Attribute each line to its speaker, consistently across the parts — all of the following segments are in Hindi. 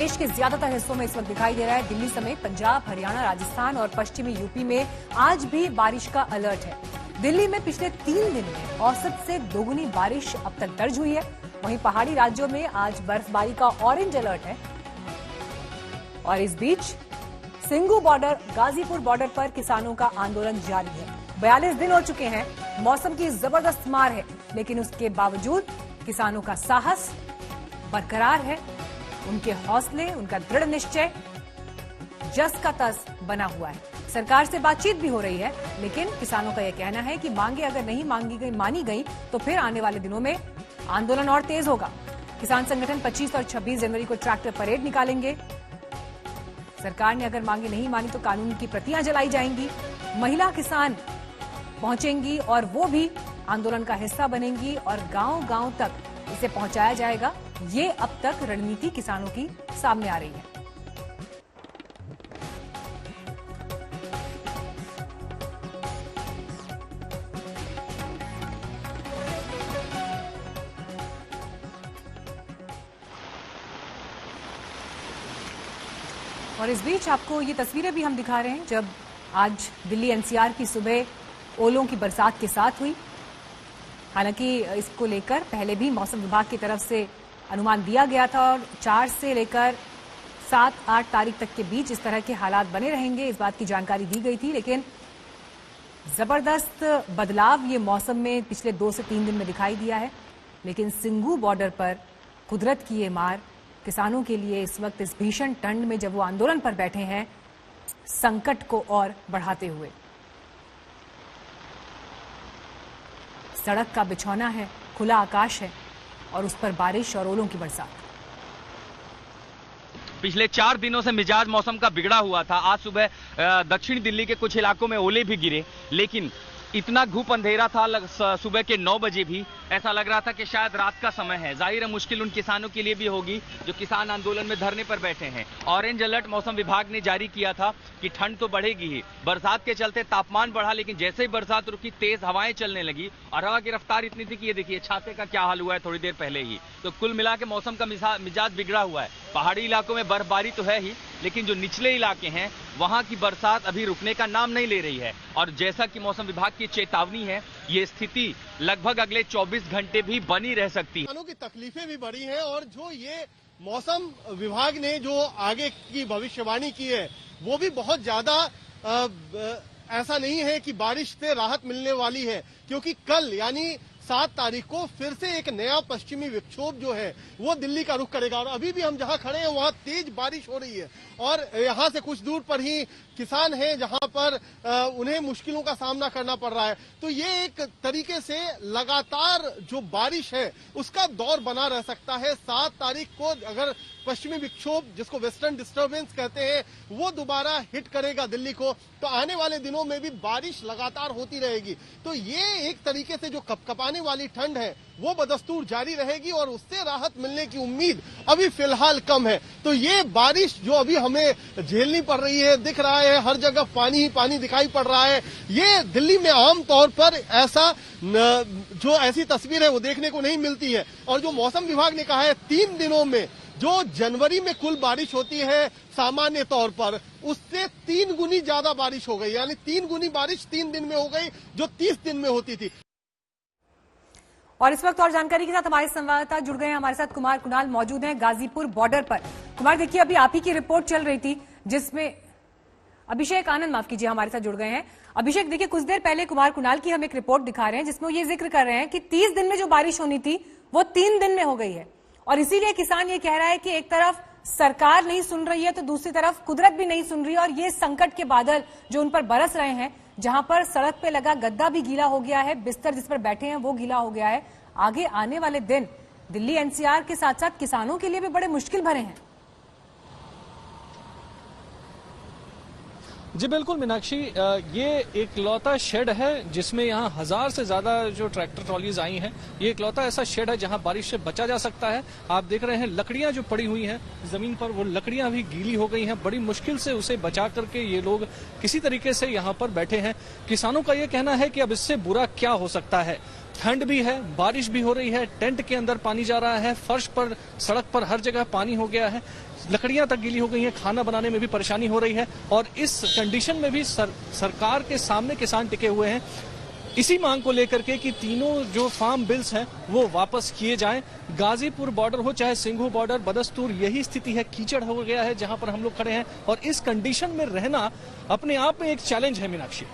Speaker 1: देश के ज्यादातर हिस्सों में इस वक्त दिखाई दे रहा है। दिल्ली समेत पंजाब, हरियाणा, राजस्थान और पश्चिमी यूपी में आज भी बारिश का अलर्ट है। दिल्ली में पिछले 3 दिन में औसत से दोगुनी बारिश अब तक दर्ज हुई है। वहीं पहाड़ी राज्यों में आज बर्फबारी का ऑरेंज अलर्ट है। और इस बीच सिंगू बॉर्डर, गाजीपुर बॉर्डर पर किसानों का आंदोलन जारी है। 42 दिन हो चुके हैं। मौसम की जबरदस्त मार है, लेकिन उसके बावजूद किसानों का साहस बरकरार है। उनके हौसले, उनका दृढ़ निश्चय जस का तस बना हुआ है। सरकार से बातचीत भी हो रही है, लेकिन किसानों का यह कहना है कि मांगे अगर नहीं मानी गई तो फिर आने वाले दिनों में आंदोलन और तेज होगा। किसान संगठन 25 और 26 जनवरी को ट्रैक्टर परेड निकालेंगे। सरकार ने अगर मांगे नहीं मानी तो कानून की प्रतियां जलाई जाएंगी। महिला किसान पहुंचेंगी और वो भी आंदोलन का हिस्सा बनेंगी और गांव-गांव तक इसे पहुंचाया जाएगा। ये अब तक रणनीति किसानों की सामने आ रही है। और इस बीच आपको ये तस्वीरें भी हम दिखा रहे हैं जब आज दिल्ली एनसीआर की सुबह ओलों की बरसात के साथ हुई। हालांकि इसको लेकर पहले भी मौसम विभाग की तरफ से अनुमान दिया गया था और 4 से लेकर 7-8 तारीख तक के बीच इस तरह के हालात बने रहेंगे, इस बात की जानकारी दी गई थी। लेकिन जबरदस्त बदलाव ये मौसम में पिछले 2 से 3 दिन में दिखाई दिया है। लेकिन सिंगू बॉर्डर पर कुदरत की ये मार किसानों के लिए इस वक्त इस भीषण ठंड में जब वो आंदोलन पर बैठे हैं, संकट को और बढ़ाते हुए। सड़क का बिछौना है, खुला आकाश है और उस पर बारिश और ओलों की बरसात।
Speaker 2: पिछले 4 दिनों से मिजाज मौसम का बिगड़ा हुआ था। आज सुबह दक्षिण दिल्ली के कुछ इलाकों में ओले भी गिरे, लेकिन इतना घुप अंधेरा था सुबह के 9 बजे भी ऐसा लग रहा था कि शायद रात का समय है। जाहिर है मुश्किल उन किसानों के लिए भी होगी जो किसान आंदोलन में धरने पर बैठे हैं। ऑरेंज अलर्ट मौसम विभाग ने जारी किया था कि ठंड तो बढ़ेगी ही। बरसात के चलते तापमान बढ़ा, लेकिन जैसे ही बरसात रुकी तेज हवाएं चलने लगी और हवा की रफ्तार इतनी थी कि ये देखिए छाते का क्या हाल हुआ है थोड़ी देर पहले ही। तो कुल मिला के मौसम का मिजाज बिगड़ा हुआ है। पहाड़ी इलाकों में बर्फबारी तो है ही, लेकिन जो निचले इलाके हैं वहां की बरसात अभी रुकने का नाम नहीं ले रही है। और जैसा कि मौसम विभाग की चेतावनी है, ये स्थिति लगभग अगले 24 घंटे भी बनी रह सकती है।
Speaker 3: किसानों की तकलीफें भी बढ़ी हैं और जो ये मौसम विभाग ने जो आगे की भविष्यवाणी की है वो भी बहुत ज्यादा ऐसा नहीं है कि बारिश से राहत मिलने वाली है, क्योंकि कल यानी 7 तारीख को फिर से एक नया पश्चिमी विक्षोभ जो है वो दिल्ली का रुख करेगा। और अभी भी हम जहां खड़े हैं वहां तेज बारिश हो रही है और यहां से कुछ दूर पर ही किसान हैं जहां पर उन्हें मुश्किलों का सामना करना पड़ रहा है। तो ये एक तरीके से लगातार जो बारिश है उसका दौर बना रह सकता है। 7 तारीख को अगर पश्चिमी विक्षोभ, जिसको वेस्टर्न डिस्टर्बेंस कहते हैं, वो दोबारा हिट करेगा दिल्ली को, तो आने वाले दिनों में भी बारिश लगातार होती रहेगी। तो ये एक तरीके से जो कपकपाने वाली ठंड है वो बदस्तूर जारी रहेगी और उससे राहत मिलने की उम्मीद अभी फिलहाल कम है। तो ये बारिश जो अभी हमें झेलनी पड़ रही है, दिख रहा है हर जगह पानी ही पानी दिखाई पड़ रहा है। ये दिल्ली में आम तौर पर जो ऐसी तस्वीर है वो देखने को नहीं मिलती है। और जो मौसम विभाग ने कहा है 3 दिनों में जो जनवरी में कुल बारिश होती है सामान्य तौर पर, उससे 3 गुनी ज्यादा बारिश हो गई। यानी 3 गुनी बारिश 3 दिन में हो गई जो 30 दिन में होती थी।
Speaker 1: और इस वक्त और जानकारी के साथ हमारे संवाददाता जुड़ गए हैं। हमारे साथ कुमार कुणाल मौजूद हैं गाजीपुर बॉर्डर पर। कुमार, देखिए अभी आप ही की रिपोर्ट चल रही थी जिसमें अभिषेक आनंद, माफ कीजिए, हमारे साथ जुड़ गए हैं। अभिषेक, देखिए कुछ देर पहले कुमार कुणाल की हम एक रिपोर्ट दिखा रहे हैं जिसमें ये जिक्र कर रहे हैं कि 30 दिन में जो बारिश होनी थी वो 3 दिन में हो गई है। और इसीलिए किसान ये कह रहा है कि एक तरफ सरकार नहीं सुन रही है तो दूसरी तरफ कुदरत भी नहीं सुन रही है। और ये संकट के बादल जो उन पर बरस रहे हैं, जहां पर सड़क पे लगा गद्दा भी गीला हो गया है, बिस्तर जिस पर बैठे हैं वो गीला हो गया है। आगे आने वाले दिन दिल्ली एनसीआर के साथ साथ किसानों के लिए भी बड़े मुश्किल भरे हैं।
Speaker 4: जी बिल्कुल मीनाक्षी, ये एकलौता शेड है जिसमें यहाँ 1000 से ज्यादा जो ट्रैक्टर ट्रॉलीज आई हैं। ये एकलौता ऐसा शेड है जहाँ बारिश से बचा जा सकता है। आप देख रहे हैं लकड़ियां जो पड़ी हुई हैं जमीन पर, वो लकड़ियां भी गीली हो गई हैं। बड़ी मुश्किल से उसे बचा करके ये लोग किसी तरीके से यहाँ पर बैठे हैं। किसानों का ये कहना है कि अब इससे बुरा क्या हो सकता है। ठंड भी है, बारिश भी हो रही है, टेंट के अंदर पानी जा रहा है, फर्श पर, सड़क पर हर जगह पानी हो गया है, लकड़ियां तक गीली हो गई हैं, खाना बनाने में भी परेशानी हो रही है। और इस कंडीशन में भी सरकार के सामने किसान टिके हुए हैं इसी मांग को लेकर के कि तीनों जो फार्म बिल्स हैं वो वापस किए जाएं। गाजीपुर बॉर्डर हो चाहे सिंघू बॉर्डर, बदस्तूर, यही स्थिति है। कीचड़ हो गया है जहां पर हम लोग खड़े हैं और इस कंडीशन में रहना अपने आप में एक चैलेंज है। मीनाक्षी,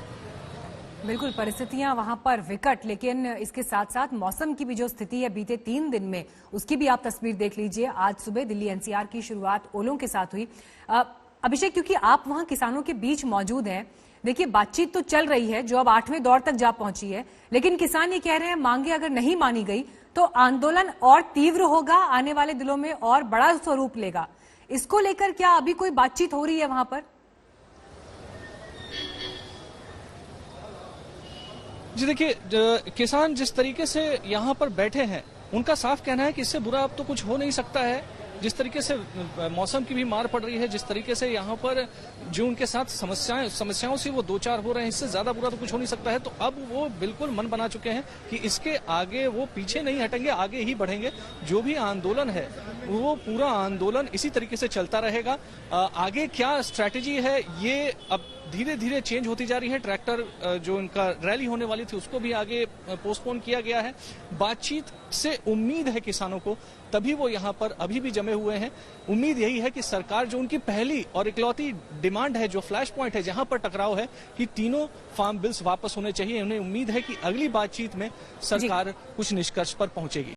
Speaker 1: बिल्कुल परिस्थितियां वहां पर विकट, लेकिन इसके साथ साथ मौसम की भी जो स्थिति है बीते 3 दिन में, उसकी भी आप तस्वीर देख लीजिए। आज सुबह दिल्ली एनसीआर की शुरुआत ओलों के साथ हुई। अभिषेक, क्योंकि आप वहां किसानों के बीच मौजूद हैं, देखिए बातचीत तो चल रही है जो अब 8वें दौर तक जा पहुंची है, लेकिन किसान ये कह रहे हैं मांगे अगर नहीं मानी गई तो आंदोलन और तीव्र होगा, आने वाले दिनों में और बड़ा स्वरूप लेगा। इसको लेकर क्या अभी कोई बातचीत हो रही है वहां पर?
Speaker 4: जी देखिए, किसान जिस तरीके से यहाँ पर बैठे हैं, उनका साफ कहना है कि इससे बुरा अब तो कुछ हो नहीं सकता है। जिस तरीके से मौसम की भी मार पड़ रही है, जिस तरीके से यहाँ पर जो उनके साथ समस्याओं से वो दो चार हो रहे हैं, इससे ज्यादा बुरा तो कुछ हो नहीं सकता है। तो अब वो बिल्कुल मन बना चुके हैं कि इसके आगे वो पीछे नहीं हटेंगे, आगे ही बढ़ेंगे। जो भी आंदोलन है वो पूरा आंदोलन इसी तरीके से चलता रहेगा। आगे क्या स्ट्रैटेजी है ये अब धीरे धीरे चेंज होती जा रही है। ट्रैक्टर जो इनका रैली होने वाली थी उसको भी आगे पोस्टपोन किया गया है। बातचीत से उम्मीद है किसानों को, तभी वो यहाँ पर अभी भी जमे हुए हैं। उम्मीद यही है कि सरकार, जो उनकी पहली और इकलौती डिमांड है, जो फ्लैश पॉइंट है जहां पर टकराव है, कि तीनों फार्म बिल्स वापस होने चाहिए। उन्हें उम्मीद है कि अगली बातचीत में सरकार कुछ निष्कर्ष पर पहुंचेगी।